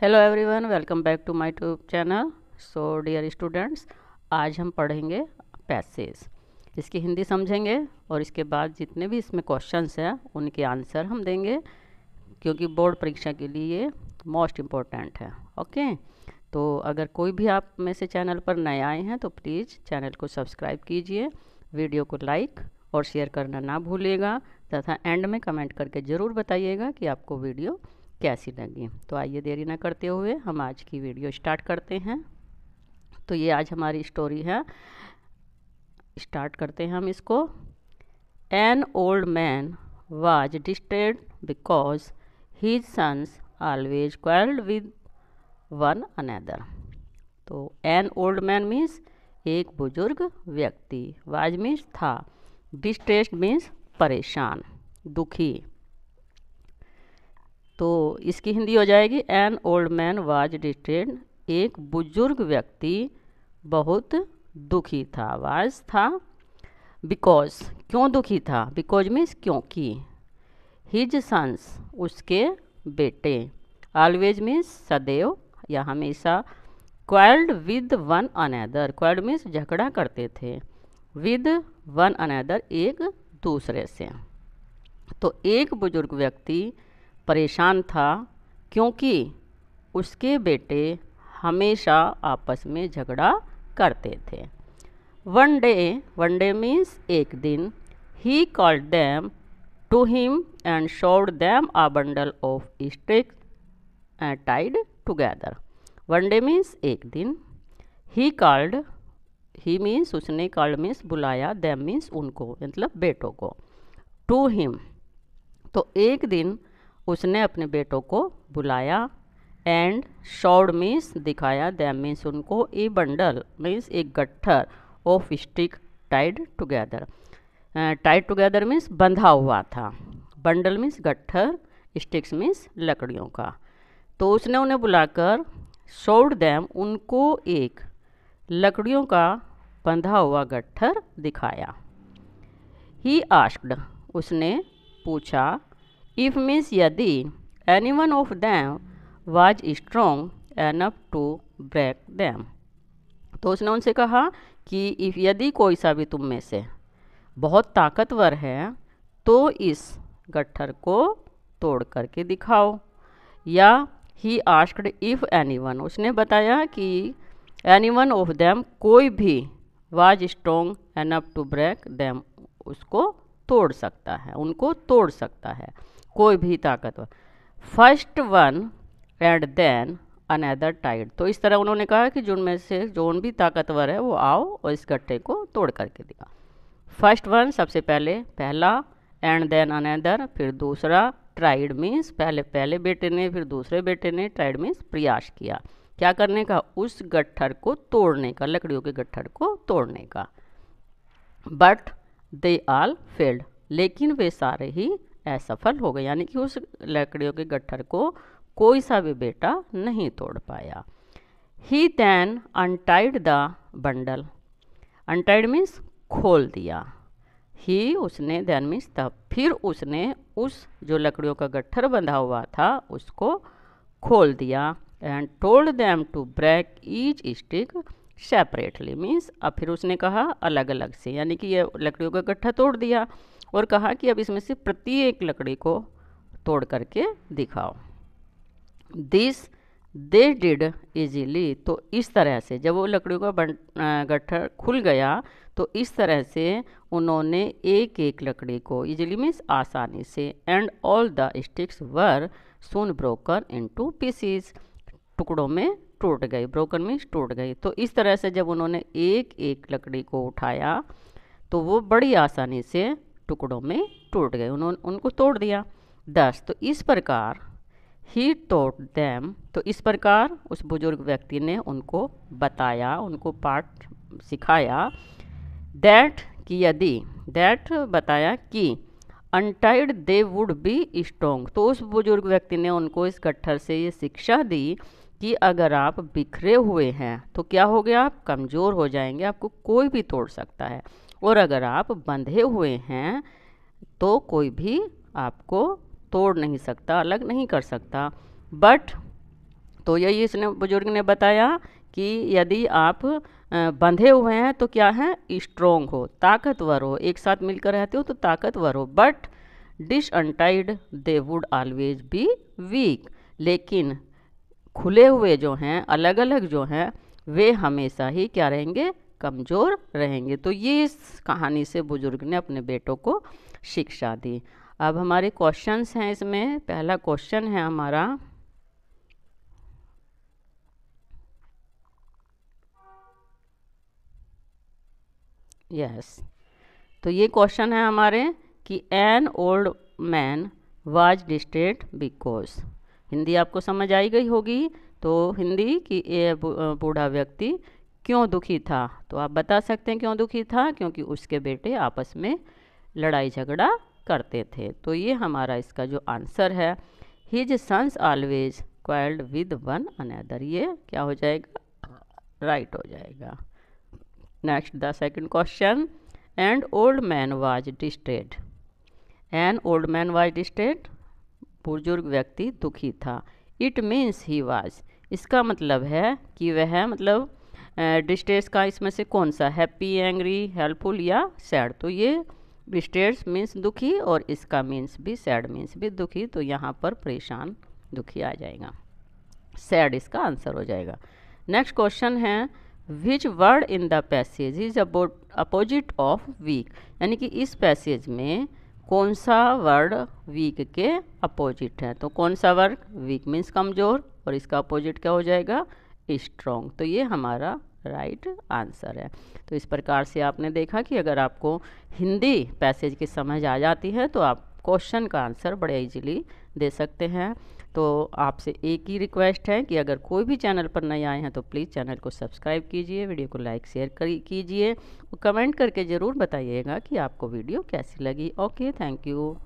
Hello everyone, welcome back to my YouTube channel. So dear students, आज हम पढ़ेंगे passage. इसकी हिंदी समझेंगे और इसके बाद जितने भी इसमें क्वेश्चंस हैं उनके आंसर हम देंगे, क्योंकि बोर्ड परीक्षा के लिए ये मोस्ट इम्पोर्टेंट है। ओके, तो अगर कोई भी आप में से चैनल पर नए आए हैं तो प्लीज़ चैनल को सब्सक्राइब कीजिए, वीडियो को लाइक और शेयर करना ना भूलिएगा, तथा एंड में कमेंट करके ज़रूर बताइएगा कि आपको वीडियो कैसी लगी। तो आइए देरी ना करते हुए हम आज की वीडियो स्टार्ट करते हैं। तो ये आज हमारी स्टोरी है, स्टार्ट करते हैं हम इसको। An old man was distressed because his sons always quarrelled with one another. तो एन ओल्ड मैन मीन्स एक बुजुर्ग व्यक्ति, वाज मीन्स था, डिस्ट्रेस्ड मीन्स परेशान, दुखी। तो इसकी हिंदी हो जाएगी an old man was distressed, एक बुजुर्ग व्यक्ति बहुत दुखी था। वाज था, बिकॉज क्यों दुखी था, बिकॉज मीन्स क्योंकि, हिज सन्स उसके बेटे, ऑलवेज मीन्स सदैव या हमेशा, quarrelled with one another, quarrelled means झगड़ा करते थे, विद वन अनदर एक दूसरे से। तो एक बुजुर्ग व्यक्ति परेशान था क्योंकि उसके बेटे हमेशा आपस में झगड़ा करते थे। वन डे मीन्स एक दिन, he called them to him and showed them a bundle of sticks tied together. One day means एक दिन, ही कॉल्ड, ही मीन्स उसने, कॉल्ड मीन्स बुलाया, देम मीन्स उनको, मतलब बेटों को, टू हिम तो एक दिन उसने अपने बेटों को बुलाया, एंड शॉड मीन्स दिखाया, दैम मीन्स उनको, ए बंडल मीन्स एक गट्ठर, of stick Tide together, Tide together means बंधा हुआ था, बंडल मीन्स गट्ठर, स्टिक्स मीन्स लकड़ियों का। तो उसने उन्हें बुलाकर शोड दैम उनको एक लकड़ियों का बंधा हुआ गट्ठर दिखाया। ही आस्क्ड उसने पूछा, इफ मीन्स यदि, any one of them was strong enough to break them. तो उसने उनसे कहा कि इफ यदि कोई सा भी तुम में से बहुत ताकतवर है तो इस गट्ठर को तोड़ करके दिखाओ। या he asked if any one, उसने बताया कि एनी वन ऑफ दैम कोई भी, was strong enough to break them उसको तोड़ सकता है, उनको तोड़ सकता है, कोई भी ताकतवर। First one and then another tied. तो इस तरह उन्होंने कहा कि जिनमें से जोन भी ताकतवर है वो आओ और इस गट्ठे को तोड़ करके दिखा। फर्स्ट वन सबसे पहले, पहला, एंड देन अनदर फिर दूसरा, ट्राइड मीन्स पहले बेटे ने, फिर दूसरे बेटे ने, ट्राइड मीन्स प्रयास किया, क्या करने का, उस गट्ठर को तोड़ने का, लकड़ियों के गट्ठर को तोड़ने का। बट दे ऑल फेल्ड, लेकिन वे सारे ही असफल हो गए, यानी कि उस लकड़ियों के गट्ठर को कोई सा भी बेटा नहीं तोड़ पाया। He then untied the bundle, untied means खोल दिया, ही उसने, देन मीन्स तब, फिर उसने उस जो लकड़ियों का गट्ठर बंधा हुआ था उसको खोल दिया, and told them to break each stick separately means, अब फिर उसने कहा अलग अलग से, यानी कि ये लकड़ियों का गट्ठा तोड़ दिया और कहा कि अब इसमें से प्रत्येक लकड़ी को तोड़ करके दिखाओ। दिस दे डिड इजीली, तो इस तरह से जब वो लकड़ियों का गट्ठर खुल गया तो इस तरह से उन्होंने एक एक लकड़ी को, इजीली मीन्स आसानी से, and all the sticks were soon broken into pieces, टुकड़ों में टूट गई, ब्रोकन मीन्स टूट गई। तो इस तरह से जब उन्होंने एक एक लकड़ी को उठाया तो वो बड़ी आसानी से टुकड़ों में टूट गए, उन्होंने उनको तोड़ दिया। 10 तो इस प्रकार, ही टोट दैम, तो इस प्रकार उस बुजुर्ग व्यक्ति ने उनको बताया, उनको पाठ सिखाया, दैट कि यदि, दैट बताया कि, untied they would be strong, तो उस बुजुर्ग व्यक्ति ने उनको इस गट्ठर से ये शिक्षा दी कि अगर आप बिखरे हुए हैं तो क्या हो गया, आप कमज़ोर हो जाएंगे, आपको कोई भी तोड़ सकता है, और अगर आप बंधे हुए हैं तो कोई भी आपको तोड़ नहीं सकता, अलग नहीं कर सकता। बट तो यही इसने बुजुर्ग ने बताया कि यदि आप बंधे हुए हैं तो क्या है, स्ट्रोंग हो, ताकतवर हो, एक साथ मिलकर रहते हो तो ताकतवर हो, but disunited they would always be weak, लेकिन खुले हुए जो हैं, अलग अलग जो हैं, वे हमेशा ही क्या रहेंगे, कमज़ोर रहेंगे। तो ये इस कहानी से बुजुर्ग ने अपने बेटों को शिक्षा दी। अब हमारे क्वेश्चंस हैं इसमें। पहला क्वेश्चन है हमारा, यस, तो ये क्वेश्चन है हमारे कि N old man was distressed because, Hindi आपको समझ आई गई होगी। तो हिंदी कि ये बूढ़ा व्यक्ति क्यों दुखी था, तो आप बता सकते हैं क्यों दुखी था, क्योंकि उसके बेटे आपस में लड़ाई झगड़ा करते थे। तो ये हमारा इसका जो आंसर है, his sons always quarrelled with one another, ये क्या हो जाएगा, राइट हो जाएगा। Next the second question, and old man was distressed, an old man was distressed, बुजुर्ग व्यक्ति दुखी था। इट मीन्स ही वाज, इसका मतलब है कि वह, मतलब डिस्ट्रेस का इसमें से कौन सा, हैप्पी, एंग्री, हेल्पफुल या सैड। तो ये डिस्ट्रेस मीन्स दुखी और इसका मीन्स भी सैड मीन्स भी दुखी, तो यहाँ पर परेशान दुखी आ जाएगा, सैड इसका आंसर हो जाएगा। नेक्स्ट क्वेश्चन है, which word in the passage is opposite of weak, यानी कि इस पैसेज में कौन सा वर्ड वीक के अपोजिट है। तो कौन सा वर्ड, वीक मीन्स कमज़ोर, और इसका अपोजिट क्या हो जाएगा, स्ट्रॉन्ग। तो ये हमारा राइट आंसर है। तो इस प्रकार से आपने देखा कि अगर आपको हिंदी पैसेज की समझ आ जाती है तो आप क्वेश्चन का आंसर बड़े इजीली दे सकते हैं। तो आपसे एक ही रिक्वेस्ट है कि अगर कोई भी चैनल पर नए आए हैं तो प्लीज़ चैनल को सब्सक्राइब कीजिए, वीडियो को लाइक शेयर कीजिए और कमेंट करके ज़रूर बताइएगा कि आपको वीडियो कैसी लगी। Okay, thank you.